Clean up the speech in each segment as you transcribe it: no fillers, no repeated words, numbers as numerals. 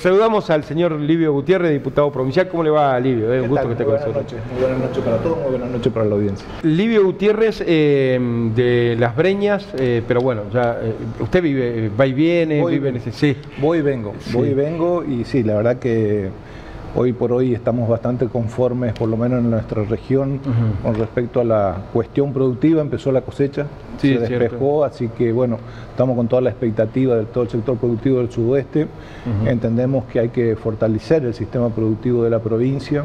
Saludamos al señor Livio Gutiérrez, diputado provincial. ¿Cómo le va, Livio? Un gusto que esté con nosotros. Muy buenas noches para todos, muy buenas noches para la audiencia. Livio Gutiérrez, de Las Breñas, pero bueno, ya usted vive, va y viene, vive en ese... Sí. Voy y vengo y sí, la verdad que hoy por hoy estamos bastante conformes, por lo menos en nuestra región, con respecto a la cuestión productiva. Empezó la cosecha, se despejó, así que bueno, estamos con toda la expectativa de todo el sector productivo del sudoeste. Entendemos que hay que fortalecer el sistema productivo de la provincia.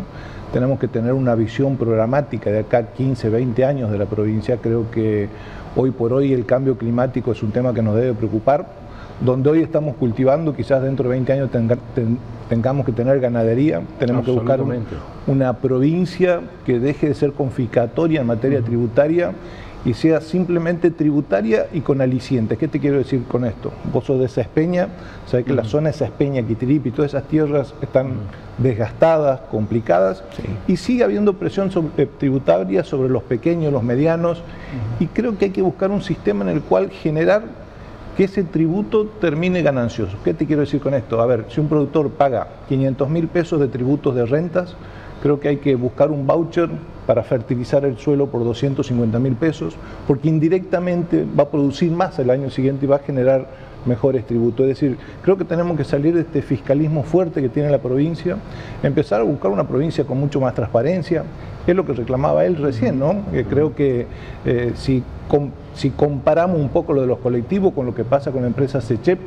Tenemos que tener una visión programática de acá 15, 20 años de la provincia. Creo que hoy por hoy el cambio climático es un tema que nos debe preocupar. Donde hoy estamos cultivando, quizás dentro de 20 años tengamos que tener ganadería. Tenemos que buscar una provincia que deje de ser confiscatoria en materia tributaria y sea simplemente tributaria y con alicientes. ¿Qué te quiero decir con esto? Vos sos de Sespeña, sabés que la zona de Sespeña, Quitiripi, todas esas tierras están desgastadas, complicadas, y sigue habiendo presión tributaria sobre los pequeños, los medianos, y creo que hay que buscar un sistema en el cual generar que ese tributo termine ganancioso. ¿Qué te quiero decir con esto? A ver, si un productor paga 500.000 pesos de tributos de rentas, creo que hay que buscar un voucher para fertilizar el suelo por 250.000 pesos, porque indirectamente va a producir más el año siguiente y va a generar mejores tributos. Es decir, creo que tenemos que salir de este fiscalismo fuerte que tiene la provincia, empezar a buscar una provincia con mucho más transparencia. Es lo que reclamaba él recién, ¿no? Creo que si comparamos un poco lo de los colectivos con lo que pasa con la empresa SECHEP,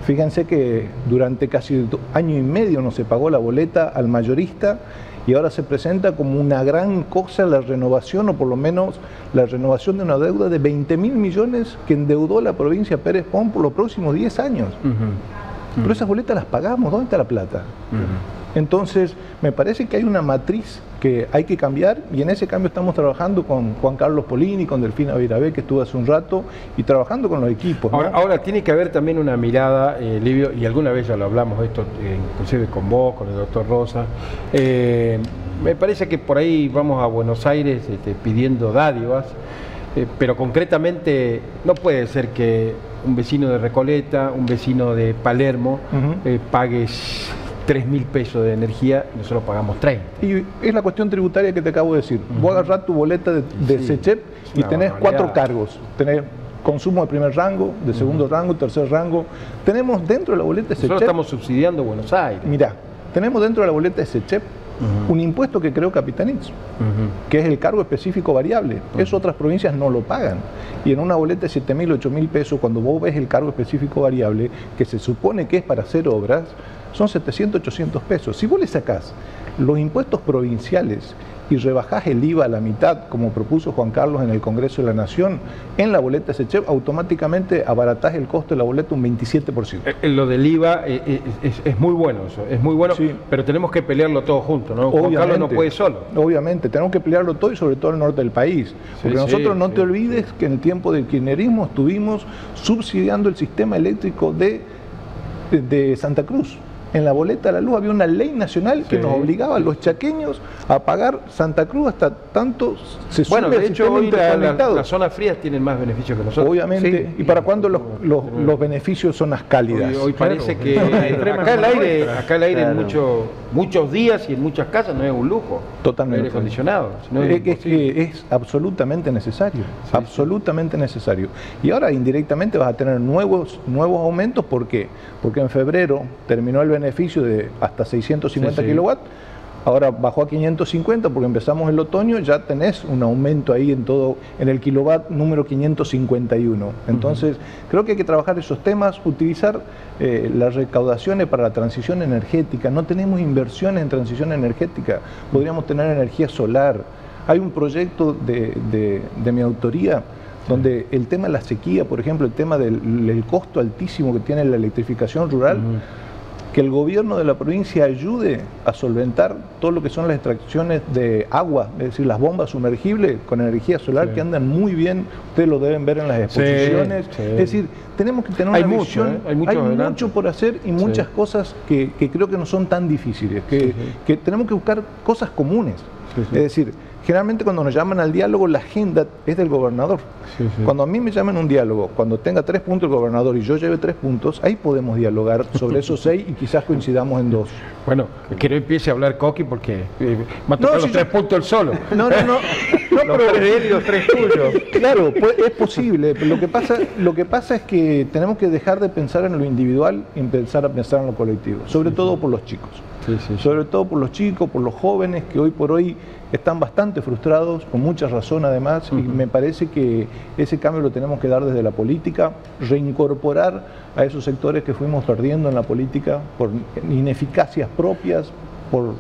fíjense que durante casi año y medio no se pagó la boleta al mayorista y ahora se presenta como una gran cosa la renovación, o por lo menos la renovación de una deuda de 20.000 millones que endeudó la provincia Pérez Pons por los próximos 10 años. Pero esas boletas las pagamos, ¿dónde está la plata? Entonces, me parece que hay una matriz que hay que cambiar y en ese cambio estamos trabajando con Juan Carlos Polini, con Delfina Virabé, que estuvo hace un rato, y trabajando con los equipos, ¿no? Ahora tiene que haber también una mirada, Livio, y alguna vez ya lo hablamos esto, inclusive con vos, con el doctor Rosa. Me parece que por ahí vamos a Buenos Aires pidiendo dádivas, pero concretamente no puede ser que un vecino de Recoleta, un vecino de Palermo, pagues 3.000 pesos de energía y nosotros pagamos 30. Y es la cuestión tributaria que te acabo de decir. Vos agarrás tu boleta de SECHEP y tenés 4 cargos. Tenés consumo de primer rango, de segundo rango, tercer rango. Tenemos dentro de la boleta de SECHEP... Nosotros estamos subsidiando Buenos Aires. Mirá, tenemos dentro de la boleta de SECHEP un impuesto que creó Capitanich, que es el cargo específico variable. Eso otras provincias no lo pagan. Y en una boleta de 7.000, 8.000 pesos, cuando vos ves el cargo específico variable, que se supone que es para hacer obras, son 700, 800 pesos. Si vos le sacás los impuestos provinciales y rebajás el IVA a la mitad, como propuso Juan Carlos en el Congreso de la Nación, en la boleta SECHEP, automáticamente abaratás el costo de la boleta un 27%. Lo del IVA es muy bueno eso, es muy bueno, pero tenemos que pelearlo todo junto, ¿no? Juan Carlos no puede solo. Obviamente, tenemos que pelearlo todo y sobre todo el norte del país. Porque nosotros no te olvides que en el tiempo del kirchnerismo estuvimos subsidiando el sistema eléctrico de Santa Cruz. En la boleta de la luz había una ley nacional que nos obligaba a los chaqueños a pagar Santa Cruz hasta tanto se sube. Bueno, de hecho hoy las zonas frías tienen más beneficios que nosotros. Obviamente, ¿y para cuándo los beneficios son las cálidas? Hoy parece que acá el aire en muchos días y en muchas casas no es un lujo. Totalmente. Aire acondicionado. Es absolutamente necesario, absolutamente necesario. Y ahora indirectamente vas a tener nuevos aumentos. ¿Por qué? Porque en febrero terminó el beneficio de hasta 650 kilowatts, ahora bajó a 550 porque empezamos el otoño, ya tenés un aumento ahí en el kilowatt número 551. Entonces, creo que hay que trabajar esos temas, utilizar las recaudaciones para la transición energética. No tenemos inversiones en transición energética, podríamos tener energía solar. Hay un proyecto de mi autoría donde el tema de la sequía, por ejemplo, el tema del costo altísimo que tiene la electrificación rural, que el gobierno de la provincia ayude a solventar todo lo que son las extracciones de agua, es decir, las bombas sumergibles con energía solar que andan muy bien, ustedes lo deben ver en las exposiciones. Es decir, tenemos que tener una visión, hay mucho por hacer y muchas cosas que creo que no son tan difíciles, que tenemos que buscar cosas comunes, es decir, Generalmente cuando nos llaman al diálogo, la agenda es del gobernador. Cuando a mí me llaman un diálogo, cuando tenga 3 puntos el gobernador y yo lleve 3 puntos, ahí podemos dialogar sobre esos 6 y quizás coincidamos en 2. Bueno, que no empiece a hablar Coqui porque va a tocar los 3 puntos él solo. No, pero 3 de él y los 3 tuyos. Claro, es posible. Lo que pasa es que tenemos que dejar de pensar en lo individual y empezar a pensar en lo colectivo, sobre todo por los chicos. Sobre todo por los chicos, por los jóvenes que hoy por hoy están bastante frustrados, con mucha razón además, y me parece que ese cambio lo tenemos que dar desde la política, reincorporar a esos sectores que fuimos perdiendo en la política por ineficacias propias, por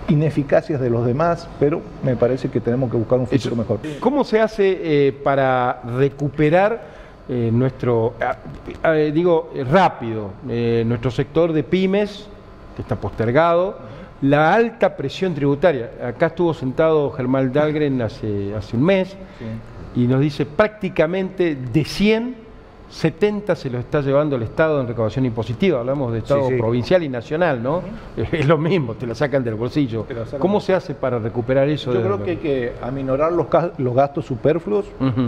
ineficacias de los demás, pero me parece que tenemos que buscar un futuro mejor. ¿Cómo se hace para recuperar nuestro sector de pymes, que está postergado, la alta presión tributaria? Acá estuvo sentado Germán Dahlgren hace un mes y nos dice prácticamente de 100, 70 se lo está llevando el Estado en recaudación impositiva. Hablamos de Estado provincial y nacional, ¿no? Es lo mismo, te la sacan del bolsillo. ¿Cómo se hace para recuperar eso? Yo creo que hay que aminorar los gastos superfluos,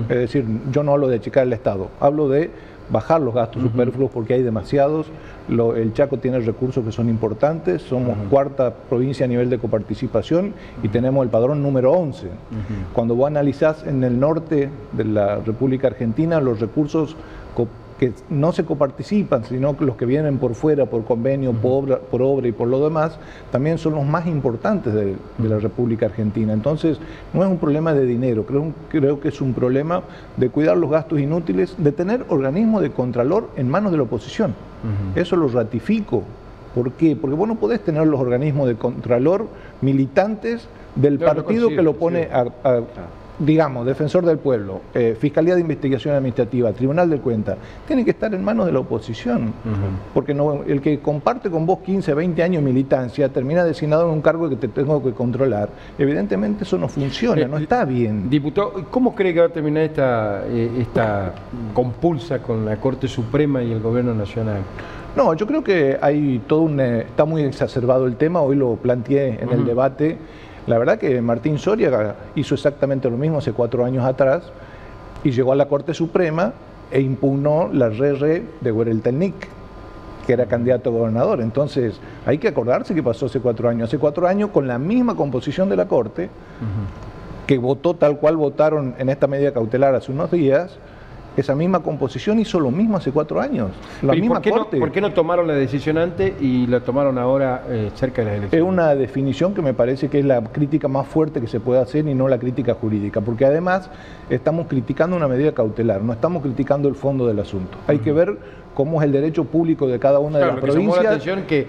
es decir, yo no hablo de achicar el Estado, hablo de bajar los gastos superfluos porque hay demasiados. El Chaco tiene recursos que son importantes, somos 4ª provincia a nivel de coparticipación y tenemos el padrón número 11. Cuando vos analizás en el norte de la República Argentina, los recursos que no se coparticipan, sino que los que vienen por fuera, por convenio, por obra y por lo demás, también son los más importantes de la República Argentina. Entonces, no es un problema de dinero, creo que es un problema de cuidar los gastos inútiles, de tener organismos de contralor en manos de la oposición. Eso lo ratifico. ¿Por qué? Porque vos no podés tener los organismos de contralor militantes del partido que lo pone digamos, Defensor del Pueblo, Fiscalía de Investigación Administrativa, Tribunal de Cuentas, tiene que estar en manos de la oposición, porque el que comparte con vos 15, 20 años de militancia termina designado en un cargo que te tengo que controlar. Evidentemente eso no funciona, no está bien. Diputado, ¿cómo cree que va a terminar esta compulsa con la Corte Suprema y el Gobierno Nacional? No, yo creo que hay está muy exacerbado el tema, hoy lo planteé en el debate. La verdad que Martín Soria hizo exactamente lo mismo hace 4 años atrás y llegó a la Corte Suprema e impugnó la RR de Huereltelnik, que era candidato a gobernador. Entonces, hay que acordarse que pasó hace 4 años. Hace 4 años, con la misma composición de la Corte, que votó tal cual votaron en esta medida cautelar hace unos días, esa misma composición hizo lo mismo hace 4 años. La misma Corte. ¿Por qué no tomaron la decisión antes y la tomaron ahora cerca de las elecciones? Es una definición que me parece que es la crítica más fuerte que se puede hacer y no la crítica jurídica, porque además estamos criticando una medida cautelar, no estamos criticando el fondo del asunto. Hay que ver cómo es el derecho público de cada una de las provincias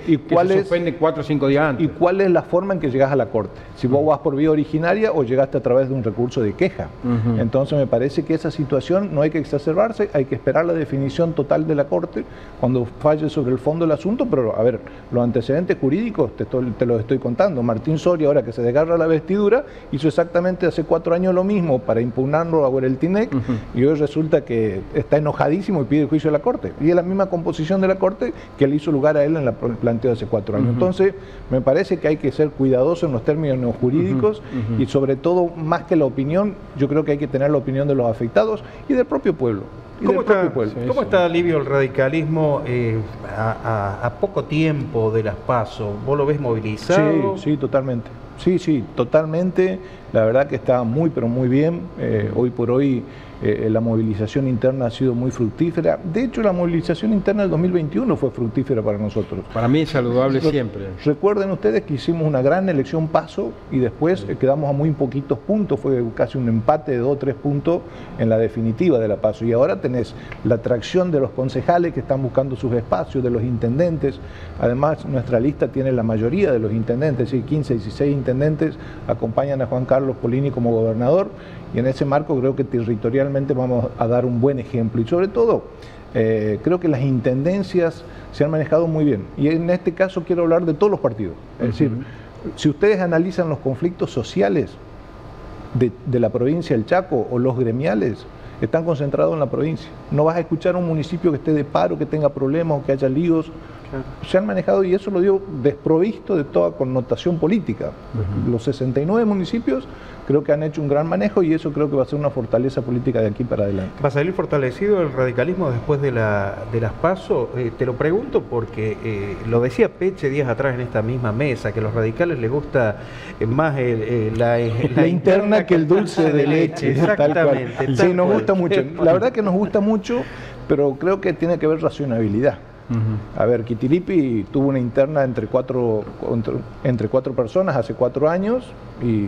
y cuál se suspende 4 o 5 días antes. Y cuál es la forma en que llegás a la Corte. Si vos vas por vía originaria o llegaste a través de un recurso de queja. Entonces me parece que esa situación no hay que exacerbarse, hay que esperar la definición total de la Corte cuando falle sobre el fondo del asunto, pero a ver, los antecedentes jurídicos te los estoy contando. Martín Soria, ahora que se desgarra la vestidura, hizo exactamente hace 4 años lo mismo para impugnarlo a Huereltelnik y hoy resulta que está enojadísimo y pide el juicio de la Corte. Y la misma composición de la Corte que le hizo lugar a él en el planteo de hace 4 años. Entonces, me parece que hay que ser cuidadoso en los términos jurídicos y sobre todo, más que la opinión, yo creo que hay que tener la opinión de los afectados y del propio pueblo. ¿Cómo está, Livio, el radicalismo a poco tiempo de las PASO? ¿Vos lo ves movilizado? Sí, totalmente. Sí, totalmente. La verdad que está muy, pero muy bien. Hoy por hoy la movilización interna ha sido muy fructífera. De hecho, la movilización interna del 2021 fue fructífera para nosotros. Para mí es saludable siempre. Recuerden ustedes que hicimos una gran elección PASO y después quedamos a muy poquitos puntos, fue casi un empate de 2 o 3 puntos en la definitiva de la PASO. Y ahora tenés la atracción de los concejales que están buscando sus espacios, de los intendentes. Además, nuestra lista tiene la mayoría de los intendentes, es decir, 15, 16 intendentes acompañan a Juan Carlos Polini como gobernador. Y en ese marco creo que territorialmente vamos a dar un buen ejemplo. Y sobre todo, creo que las intendencias se han manejado muy bien. Y en este caso quiero hablar de todos los partidos. Es decir, si ustedes analizan los conflictos sociales de la provincia del Chaco o los gremiales, están concentrados en la provincia. No vas a escuchar un municipio que esté de paro, que tenga problemas o que haya líos se han manejado, y eso lo digo desprovisto de toda connotación política. Los 69 municipios creo que han hecho un gran manejo, y eso creo que va a ser una fortaleza política de aquí para adelante. ¿Va a salir fortalecido el radicalismo después de las PASO? Te lo pregunto porque lo decía Peche días atrás en esta misma mesa, que a los radicales les gusta más la interna que el dulce de leche. Exactamente. Sí, nos gusta mucho. La verdad que nos gusta mucho, pero creo que tiene que ver racionalidad. A ver, Kitiripi tuvo una interna entre cuatro personas hace 4 años, y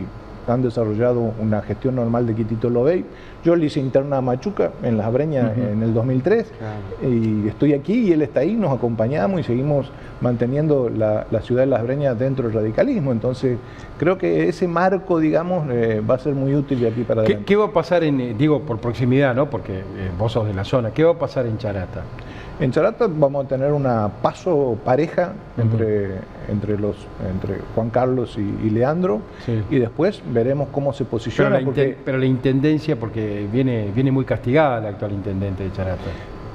han desarrollado una gestión normal de Quitito Lobey. Yo le hice interna a Machuca en Las Breñas en el 2003, y estoy aquí y él está ahí, nos acompañamos y seguimos manteniendo la ciudad de Las Breñas dentro del radicalismo. Entonces creo que ese marco, digamos, va a ser muy útil de aquí para adelante. ¿Qué va a pasar digo, por proximidad, ¿no? Porque vos sos de la zona, ¿qué va a pasar en Charata? En Charata vamos a tener una paso pareja entre Juan Carlos y Leandro, y después veremos cómo se posiciona. Pero la intendencia, porque viene muy castigada la actual intendente de Charata.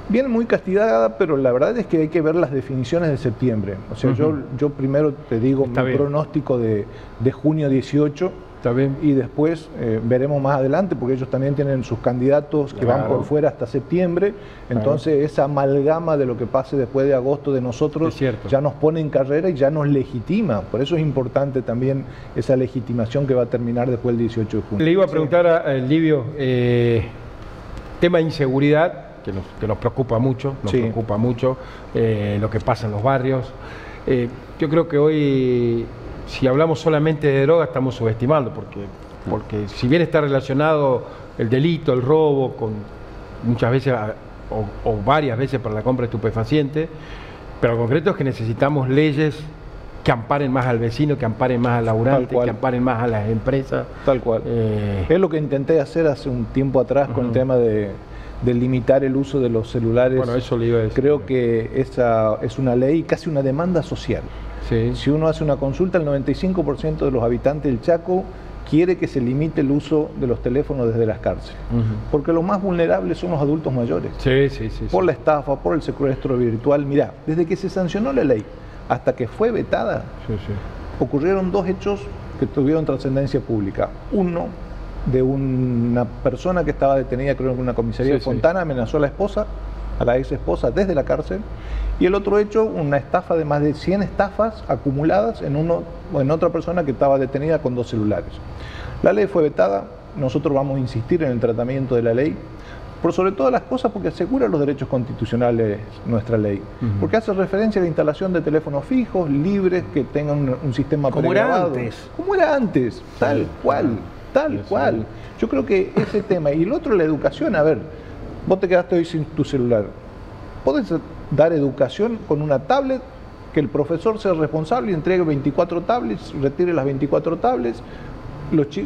Viene muy castigada, pero la verdad es que hay que ver las definiciones de septiembre. O sea, yo primero te digo mi pronóstico de junio 18. Está bien. Y después veremos más adelante, porque ellos también tienen sus candidatos que van por fuera hasta septiembre. Entonces esa amalgama de lo que pase después de agosto de nosotros ya nos pone en carrera y ya nos legitima. Por eso es importante también esa legitimación que va a terminar después del 18 de junio. Le iba a preguntar a Livio, tema de inseguridad, que nos preocupa mucho, preocupa mucho lo que pasa en los barrios. Yo creo que hoy, si hablamos solamente de droga, estamos subestimando, porque si bien está relacionado el delito, el robo, con muchas veces o varias veces para la compra de estupefacientes, pero lo concreto es que necesitamos leyes que amparen más al vecino, que amparen más al laburante, que amparen más a las empresas. Tal cual. Es lo que intenté hacer hace un tiempo atrás con el tema de limitar el uso de los celulares. Bueno, eso le iba a decir. Creo que esa es una ley, casi una demanda social. Si uno hace una consulta, el 95% de los habitantes del Chaco quiere que se limite el uso de los teléfonos desde las cárceles, porque los más vulnerables son los adultos mayores, por la estafa, por el secuestro virtual. Mirá, desde que se sancionó la ley hasta que fue vetada, ocurrieron 2 hechos que tuvieron trascendencia pública. Uno, de una persona que estaba detenida, creo, en una comisaría de Fontana, amenazó a la ex esposa desde la cárcel. Y el otro hecho, una estafa de más de 100 estafas acumuladas en otra persona que estaba detenida con 2 celulares. La ley fue vetada, nosotros vamos a insistir en el tratamiento de la ley, por sobre todas las cosas porque asegura los derechos constitucionales nuestra ley, porque hace referencia a la instalación de teléfonos fijos, libres, que tengan un sistema pregrabado. Como era antes, tal cual. Yo creo que ese tema, y el otro, la educación. A ver, vos te quedaste hoy sin tu celular, podés dar educación con una tablet, que el profesor sea responsable y entregue 24 tablets, retire las 24 tablets. Si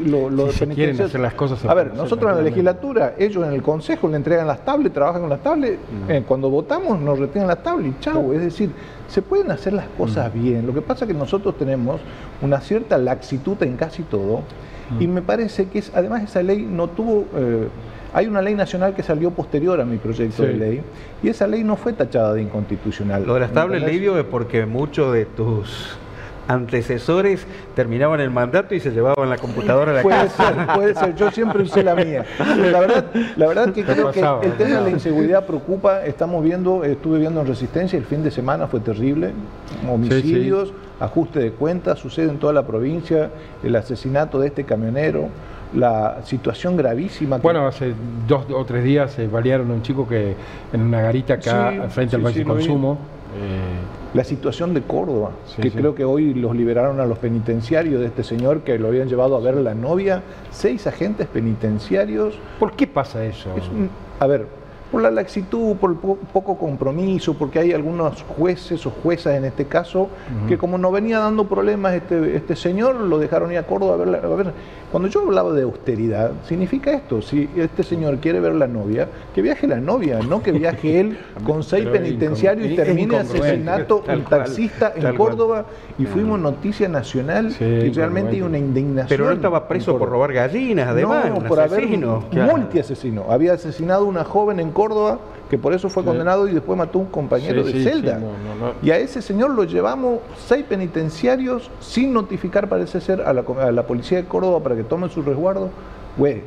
quieren hacer las cosas, a ver, nosotros en la legislatura, ellos en el consejo le entregan las tablets, trabajan con las tablets, cuando votamos nos retiran las tablets y chau. Es decir, se pueden hacer las cosas bien. Lo que pasa es que nosotros tenemos una cierta laxitud en casi todo, y me parece que además esa ley no tuvo... hay una ley nacional que salió posterior a mi proyecto de ley, y esa ley no fue tachada de inconstitucional. Lo de las tablets, Livio, es porque muchos de tus antecesores terminaban el mandato y se llevaban la computadora a la casa. Puede ser, yo siempre usé la mía. La verdad que creo que el tema de la inseguridad preocupa. Estamos viendo, estuve viendo en Resistencia, el fin de semana fue terrible, homicidios, ajuste de cuentas, sucede en toda la provincia, el asesinato de este camionero, la situación gravísima. Bueno, hace 2 o 3 días balearon a un chico que en una garita acá frente al Banco de Consumo. La situación de Córdoba, que creo que hoy los liberaron a los penitenciarios de este señor que lo habían llevado a ver la novia, 6 agentes penitenciarios. ¿Por qué pasa eso? A ver, por la laxitud, por el poco compromiso, porque hay algunos jueces o juezas en este caso que como no venía dando problemas este señor, lo dejaron ir a Córdoba a ver. Cuando yo hablaba de austeridad, significa esto: si este señor quiere ver la novia, que viaje la novia, no que viaje él con 6 penitenciarios y termine asesinato un taxista en Córdoba, y fuimos noticia nacional, y realmente hay una indignación. Pero no estaba preso por robar gallinas, además, no, por haber multiasesino. Había asesinado a una joven en Córdoba Córdoba, que por eso fue condenado y después mató a un compañero de celda. Y a ese señor lo llevamos 6 penitenciarios sin notificar, parece ser, a la policía de Córdoba para que tome su resguardo. Güey,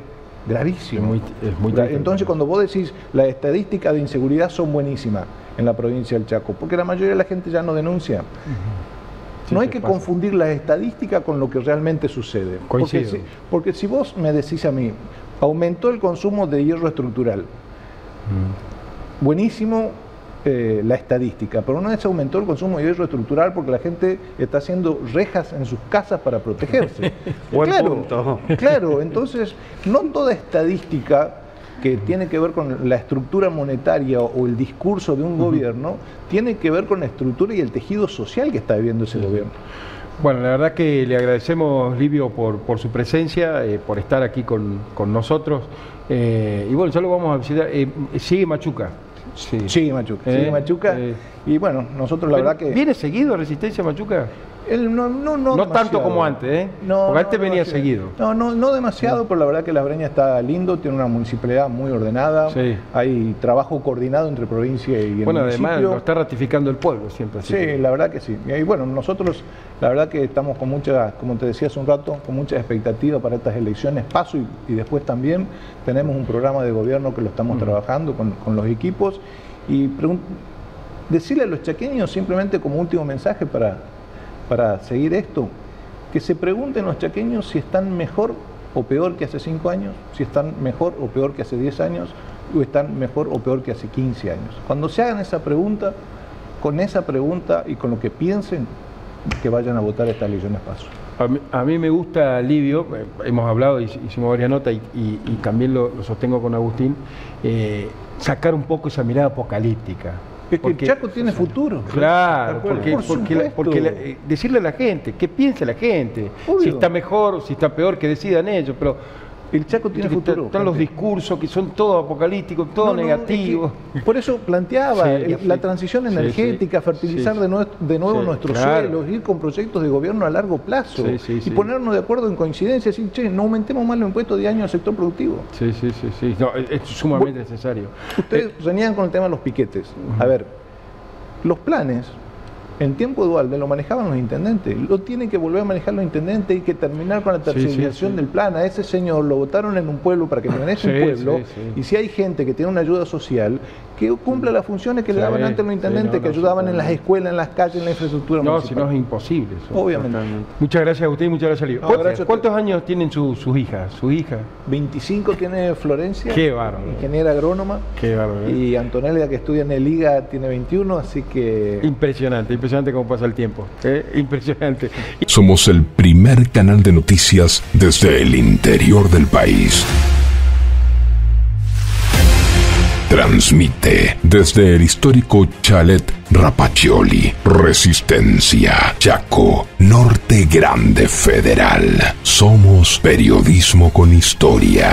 gravísimo. Es muy Entonces, cuando vos decís las estadísticas de inseguridad son buenísimas en la provincia del Chaco, porque la mayoría de la gente ya no denuncia. No hay que confundir las estadísticas con lo que realmente sucede. Porque si vos me decís a mí, aumentó el consumo de hierro estructural, buenísimo la estadística, pero no es aumentó el consumo de hierro estructural porque la gente está haciendo rejas en sus casas para protegerse. Claro, entonces no toda estadística que tiene que ver con la estructura monetaria o el discurso de un gobierno, tiene que ver con la estructura y el tejido social que está viviendo ese gobierno. Bueno, la verdad que le agradecemos, Livio, por su presencia, por estar aquí con nosotros. Y bueno, ya lo vamos a visitar. Sigue Machuca. Sigue Machuca. Y bueno, nosotros la verdad que... ¿Viene seguido Resistencia Machuca? No tanto como antes, ¿eh? Porque antes venía seguido. No demasiado, pero la verdad que La Breña está lindo, tiene una municipalidad muy ordenada, hay trabajo coordinado entre provincia y el municipio. Además lo está ratificando el pueblo siempre. Así la verdad que sí. Y bueno, nosotros la verdad que estamos con mucha, como te decía hace un rato, con mucha expectativa para estas elecciones, paso y después también tenemos un programa de gobierno que lo estamos trabajando con los equipos y decirle a los chaqueños simplemente como último mensaje para seguir esto, que se pregunten los chaqueños si están mejor o peor que hace 5 años, si están mejor o peor que hace 10 años, o están mejor o peor que hace 15 años. Cuando se hagan esa pregunta, con esa pregunta y con lo que piensen, que vayan a votar estas elecciones paso. A mí me gusta, Livio, hemos hablado, hicimos varias notas y también lo sostengo con Agustín, sacar un poco esa mirada apocalíptica. Es que el Chaco tiene futuro. Claro, porque decirle a la gente, ¿qué piensa la gente? Obvio. Si está mejor o si está peor, que decidan ellos, pero el Chaco tiene futuro. Están los discursos que son todos apocalípticos, todo negativo. Por eso planteaba la transición energética, fertilizar de nuevo nuestros suelos, ir con proyectos de gobierno a largo plazo y ponernos de acuerdo en coincidencia, decir, che, no aumentemos más los impuestos de año al sector productivo. No, es sumamente necesario. Ustedes reniegan con el tema de los piquetes. A ver, los planes en tiempo de Duhalde lo manejaban los intendentes, lo tienen que volver a manejar los intendentes y que terminar con la tercerización del plan. A ese señor lo votaron en un pueblo para que maneje un pueblo, y si hay gente que tiene una ayuda social, que cumpla las funciones que le daban antes los intendentes, que ayudaban en las escuelas, en las calles, en la infraestructura municipal. Si no es imposible eso. Obviamente. Muchas gracias a usted y muchas gracias, Livio. ¿Cuántos años tienen sus hijas? ¿Su hija? 25 tiene Florencia, qué bárbaro, ingeniera agrónoma. Qué bárbaro. Y Antonella, que estudia en el IGA, tiene 21, así que... Impresionante cómo pasa el tiempo. Impresionante. Somos el primer canal de noticias desde el interior del país. Transmite desde el histórico Chalet Rapaccioli, Resistencia, Chaco, Norte Grande Federal. Somos periodismo con historia.